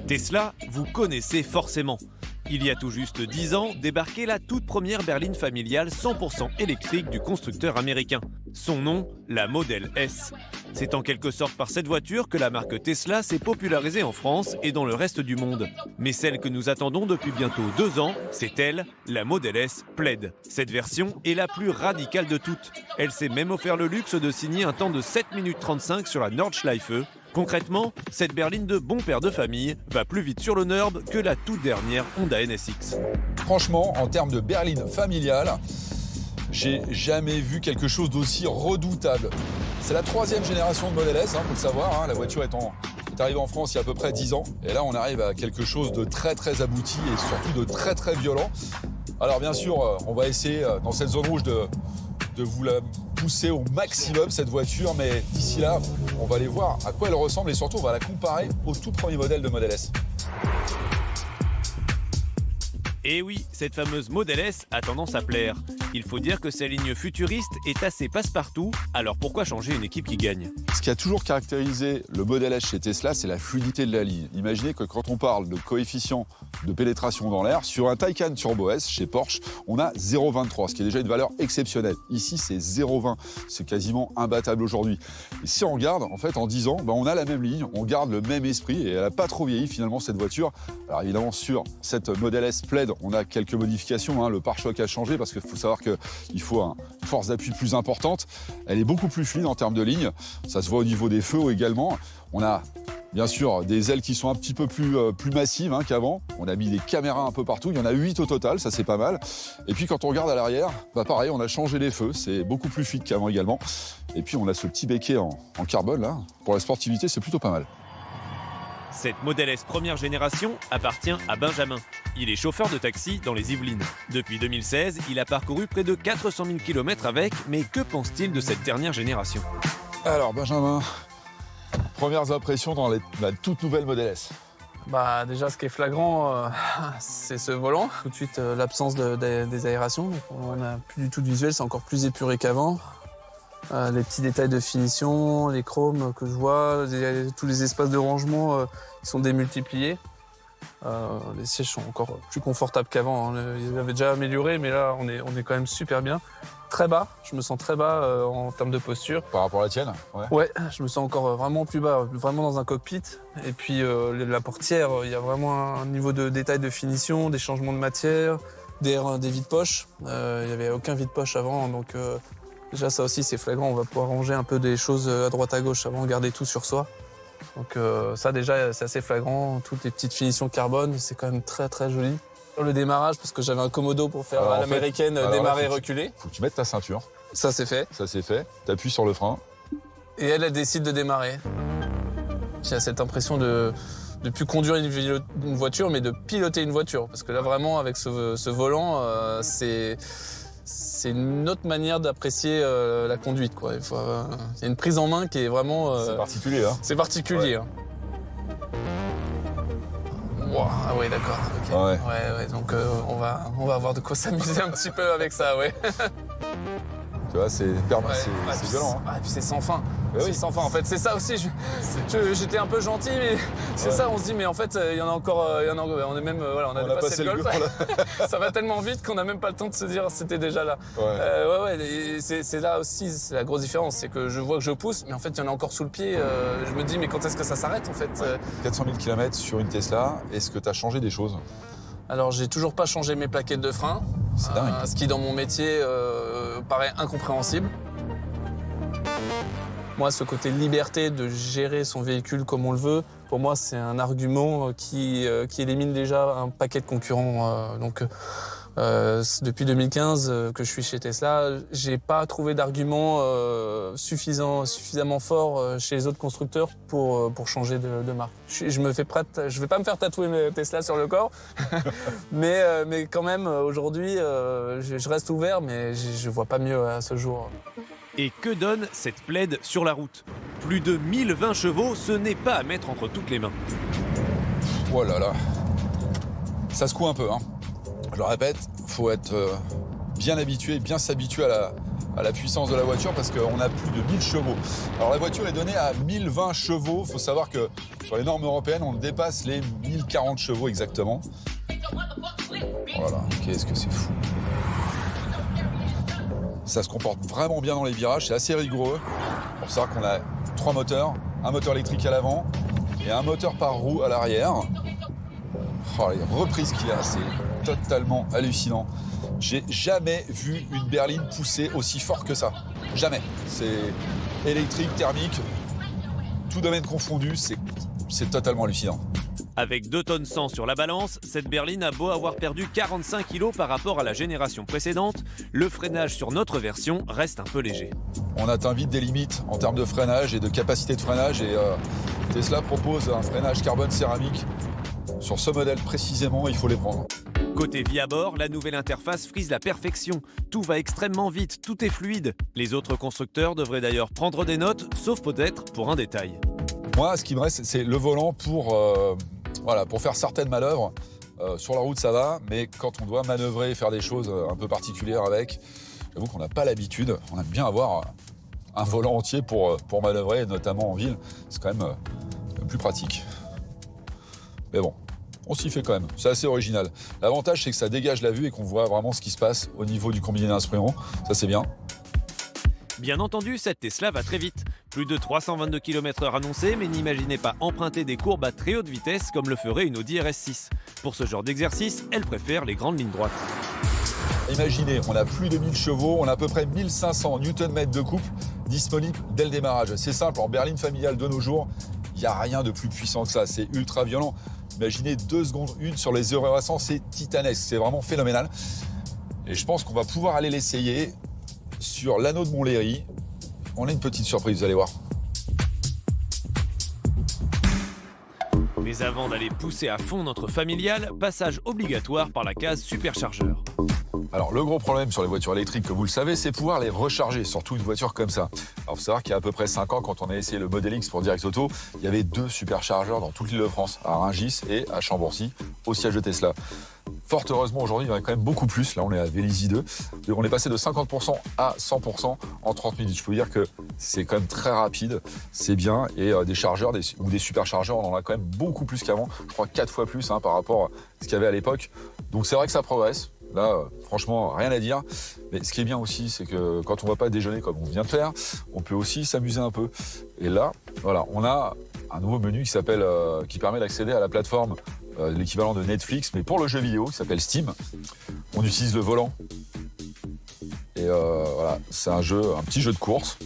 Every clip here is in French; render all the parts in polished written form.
Tesla, vous connaissez forcément. Il y a tout juste 10 ans, débarquait la toute première berline familiale 100% électrique du constructeur américain. Son nom, la Model S. C'est en quelque sorte par cette voiture que la marque Tesla s'est popularisée en France et dans le reste du monde. Mais celle que nous attendons depuis bientôt 2 ans, c'est elle, la Model S Plaid. Cette version est la plus radicale de toutes. Elle s'est même offert le luxe de signer un temps de 7 minutes 35 sur la Nordschleife. Concrètement, cette berline de bon père de famille va plus vite sur le Nord que la toute dernière Honda NSX. Franchement, en termes de berline familiale, j'ai jamais vu quelque chose d'aussi redoutable. C'est la 3e génération de Model S, faut le savoir. La voiture est arrivée en France il y a à peu près 10 ans. Et là, on arrive à quelque chose de très très abouti et surtout de très très violent. Alors bien sûr, on va essayer dans cette zone rouge de vous la pousser au maximum cette voiture, mais d'ici là, on va aller voir à quoi elle ressemble et surtout on va la comparer au tout premier modèle de Model S. Et oui, cette fameuse Model S a tendance à plaire. Il faut dire que sa ligne futuriste est assez passe-partout, alors pourquoi changer une équipe qui gagne ? Ce qui a toujours caractérisé le Model S chez Tesla, c'est la fluidité de la ligne. Imaginez que quand on parle de coefficient de pénétration dans l'air, sur un Taycan Turbo S chez Porsche, on a 0,23, ce qui est déjà une valeur exceptionnelle. Ici, c'est 0,20, c'est quasiment imbattable aujourd'hui. Et si on regarde, en fait, en 10 ans, on a la même ligne, on garde le même esprit et elle n'a pas trop vieilli finalement cette voiture. Alors évidemment, sur cette Model S Plaid, on a quelques modifications. Le pare-choc a changé parce qu'il faut savoir qu'il faut une force d'appui plus importante. Elle est beaucoup plus fluide en termes de ligne. Ça se voit au niveau des feux également. On a bien sûr des ailes qui sont un petit peu plus massives qu'avant. On a mis des caméras un peu partout. Il y en a 8 au total, ça c'est pas mal. Et puis quand on regarde à l'arrière, pareil, on a changé les feux. C'est beaucoup plus fluide qu'avant également. Et puis on a ce petit béquet en carbone là. Pour la sportivité, c'est plutôt pas mal. Cette Model S première génération appartient à Benjamin. Il est chauffeur de taxi dans les Yvelines. Depuis 2016, il a parcouru près de 400 000 km avec, mais que pense-t-il de cette dernière génération ? Alors Benjamin, premières impressions dans la toute nouvelle Model S. Déjà, ce qui est flagrant, c'est ce volant. Tout de suite, l'absence des aérations. On n'a plus du tout de visuel, c'est encore plus épuré qu'avant. Les petits détails de finition, les chromes que je vois, tous les espaces de rangement sont démultipliés. Les sièges sont encore plus confortables qu'avant. Ils avaient déjà amélioré, mais là, on est quand même super bien. Très bas, je me sens très bas en termes de posture. Par rapport à la tienne ? Ouais, je me sens encore vraiment plus bas, vraiment dans un cockpit. Et puis la portière, il y a vraiment un niveau de détail de finition, des changements de matière, des vides-poches. Il n'y avait aucun vide-poche avant, donc déjà ça aussi c'est flagrant. On va pouvoir ranger un peu des choses à droite à gauche avant de garder tout sur soi. Donc ça déjà c'est assez flagrant. Toutes les petites finitions carbone, c'est quand même très très joli. Le démarrage, parce que j'avais un Commodo pour faire à l'américaine, démarrer, reculer. Faut que tu mettes ta ceinture. Ça c'est fait. T'appuies sur le frein. Et elle décide de démarrer. J'ai cette impression de plus conduire une voiture, mais de piloter une voiture. Parce que là vraiment, avec ce volant, c'est une autre manière d'apprécier la conduite, quoi. Il y a une prise en main qui est vraiment... c'est particulier, C'est particulier, ouais. Wow, ah ouais, d'accord. Okay. Ouais, donc on va avoir de quoi s'amuser un petit peu avec ça, ouais. Tu vois, c'est violent. Et puis c'est sans fin. Oui. C'est sans fin. En fait, c'est ça aussi. J'étais un peu gentil, mais c'est ça. On se dit, mais en fait, il y en a encore. On est même, on a dépassé le golf. Ça va tellement vite qu'on n'a même pas le temps de se dire, c'était déjà là. C'est là aussi, c'est la grosse différence, c'est que je vois que je pousse, mais en fait, il y en a encore sous le pied. Je me dis, mais quand est-ce que ça s'arrête, en fait 400 000 km sur une Tesla. Est-ce que tu as changé des choses ? Alors, j'ai toujours pas changé mes plaquettes de frein. C'est dingue. Ce qui, dans mon métier, paraît incompréhensible. Moi, ce côté liberté de gérer son véhicule comme on le veut, pour moi, c'est un argument qui élimine déjà un paquet de concurrents. Depuis 2015 que je suis chez Tesla, j'ai pas trouvé d'argument suffisamment fort chez les autres constructeurs pour changer de marque. Je vais pas me faire tatouer mes Tesla sur le corps, mais quand même aujourd'hui, je reste ouvert, mais je vois pas mieux à ce jour. Et que donne cette Plaid sur la route ? Plus de 1020 chevaux, ce n'est pas à mettre entre toutes les mains. Oh là là, ça secoue un peu, Je le répète, faut être bien habitué, bien s'habituer à la puissance de la voiture parce qu'on a plus de 1000 chevaux. Alors la voiture est donnée à 1020 chevaux. Il faut savoir que sur les normes européennes, on dépasse les 1040 chevaux exactement. Voilà, qu'est-ce que c'est fou. Ça se comporte vraiment bien dans les virages, c'est assez rigoureux. Pour savoir qu'on a 3 moteurs, un moteur électrique à l'avant et un moteur par roue à l'arrière. Oh, les reprises qu'il y a, c'est totalement hallucinant. J'ai jamais vu une berline pousser aussi fort que ça. Jamais. C'est électrique, thermique, tout domaine confondu, c'est totalement hallucinant. Avec 2 tonnes 100 sur la balance, cette berline a beau avoir perdu 45 kg par rapport à la génération précédente, le freinage sur notre version reste un peu léger. On atteint vite des limites en termes de freinage et de capacité de freinage et Tesla propose un freinage carbone céramique. Sur ce modèle précisément, il faut les prendre. Côté vie à bord, la nouvelle interface frise la perfection. Tout va extrêmement vite, tout est fluide. Les autres constructeurs devraient d'ailleurs prendre des notes, sauf peut-être pour un détail. Moi, ce qui me reste, c'est le volant pour faire certaines manœuvres. Sur la route, ça va, mais quand on doit manœuvrer et faire des choses un peu particulières avec, j'avoue qu'on n'a pas l'habitude. On aime bien avoir un volant entier pour manœuvrer, notamment en ville. C'est quand même plus pratique. Mais bon, on s'y fait quand même. C'est assez original. L'avantage, c'est que ça dégage la vue et qu'on voit vraiment ce qui se passe au niveau du combiné d'instruments. Ça, c'est bien. Bien entendu, cette Tesla va très vite. Plus de 322 km/h annoncés, mais n'imaginez pas emprunter des courbes à très haute vitesse comme le ferait une Audi RS6. Pour ce genre d'exercice, elle préfère les grandes lignes droites. Imaginez, on a plus de 1000 chevaux, on a à peu près 1500 Nm de couple disponibles dès le démarrage. C'est simple, en berline familiale de nos jours, il n'y a rien de plus puissant que ça. C'est ultra violent. Imaginez 2 secondes 1 sur les 0 à 100, c'est titanesque, c'est vraiment phénoménal. Et je pense qu'on va pouvoir aller l'essayer sur l'anneau de Montlhéry. On a une petite surprise, vous allez voir. Mais avant d'aller pousser à fond notre familiale, passage obligatoire par la case superchargeur. Alors le gros problème sur les voitures électriques, comme vous le savez, c'est pouvoir les recharger, surtout une voiture comme ça. Alors il faut savoir qu'il y a à peu près 5 ans, quand on a essayé le Model X pour Direct Auto, il y avait 2 superchargeurs dans toute l'île de France, à Rungis et à Chambourcy, au siège de Tesla. Fort heureusement, aujourd'hui, il y en a quand même beaucoup plus. Là, on est à Vélizy 2. On est passé de 50% à 100% en 30 minutes. Je peux vous dire que c'est quand même très rapide, c'est bien. Et des chargeurs ou des superchargeurs, on en a quand même beaucoup plus qu'avant. Je crois 4 fois plus par rapport à ce qu'il y avait à l'époque. Donc c'est vrai que ça progresse. Là, franchement, rien à dire. Mais ce qui est bien aussi, c'est que quand on ne va pas déjeuner comme on vient de faire, on peut aussi s'amuser un peu. Et là, voilà, on a un nouveau menu qui permet d'accéder à la plateforme, l'équivalent de Netflix, mais pour le jeu vidéo, qui s'appelle Steam. On utilise le volant. Et voilà, c'est un petit jeu de course,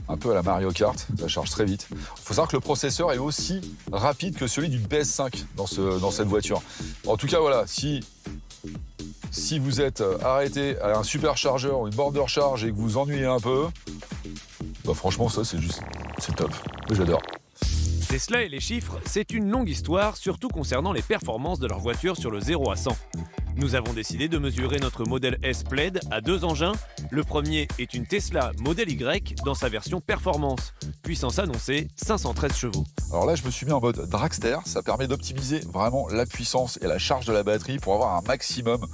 un peu à la Mario Kart, ça charge très vite. Il faut savoir que le processeur est aussi rapide que celui d'une PS5 dans cette voiture. En tout cas, voilà, si vous êtes arrêté à un superchargeur ou une borne de recharge et que vous vous ennuyez un peu, bah franchement, ça, c'est top. J'adore. Tesla et les chiffres, c'est une longue histoire, surtout concernant les performances de leur voiture sur le 0 à 100. Nous avons décidé de mesurer notre Model S Plaid à 2 engins. Le premier est une Tesla Model Y dans sa version performance. Puissance annoncée, 513 chevaux. Alors là, je me suis mis en mode dragster. Ça permet d'optimiser vraiment la puissance et la charge de la batterie pour avoir un maximum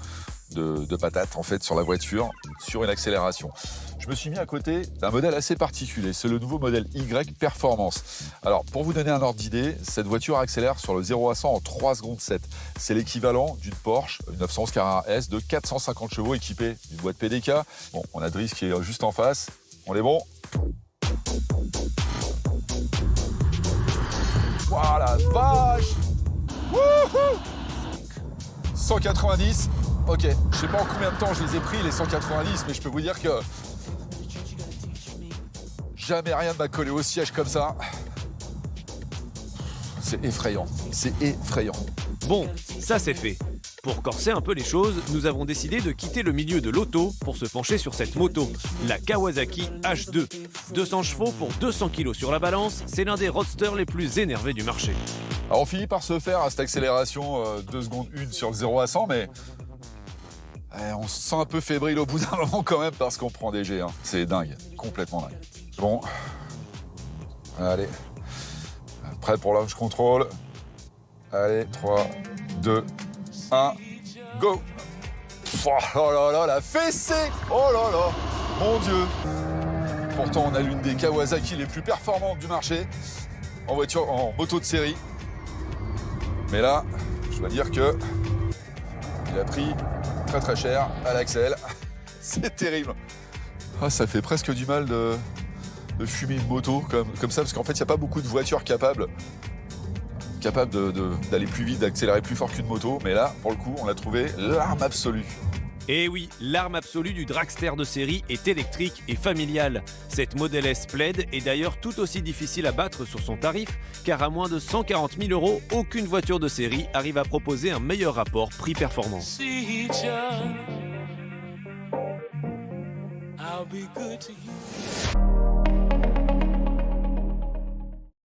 de patates en fait sur la voiture, sur une accélération. Je me suis mis à côté d'un modèle assez particulier, c'est le nouveau modèle Y Performance. Alors pour vous donner un ordre d'idée, cette voiture accélère sur le 0 à 100 en 3 secondes 7. C'est l'équivalent d'une Porsche 911 Carrera S de 450 chevaux équipée d'une boîte PDK. Bon, on a Driss qui est juste en face, on est bon. Voilà, vache. Wouhou 190. Ok, je sais pas en combien de temps je les ai pris les 190, mais je peux vous dire que jamais rien ne m'a collé au siège comme ça. C'est effrayant, c'est effrayant. Bon, ça c'est fait. Pour corser un peu les choses, nous avons décidé de quitter le milieu de l'auto pour se pencher sur cette moto, la Kawasaki H2. 200 chevaux pour 200 kg sur la balance, c'est l'un des roadsters les plus énervés du marché. Alors on finit par se faire à cette accélération 2 secondes 1 sur le 0 à 100, mais on se sent un peu fébrile au bout d'un moment quand même parce qu'on prend des G. Hein. C'est dingue, complètement dingue. Bon, allez, prêt pour launch control. Allez, 3, 2, 1, go. Oh là là, la fessée. Oh là là. Mon Dieu! Pourtant, on a l'une des Kawasaki les plus performantes du marché en moto de série. Mais là, je dois dire que il a pris très très cher à l'axel. C'est terrible. Ah, ça fait presque du mal de fumer une moto comme ça, parce qu'en fait, il n'y a pas beaucoup de voitures capables d'aller plus vite, d'accélérer plus fort qu'une moto. Mais là, pour le coup, on a trouvé l'arme absolue. Et oui, l'arme absolue du dragster de série est électrique et familiale. Cette Model S Plaid est d'ailleurs tout aussi difficile à battre sur son tarif, car à moins de 140 000 €, aucune voiture de série arrive à proposer un meilleur rapport prix-performance. I'll be good to you.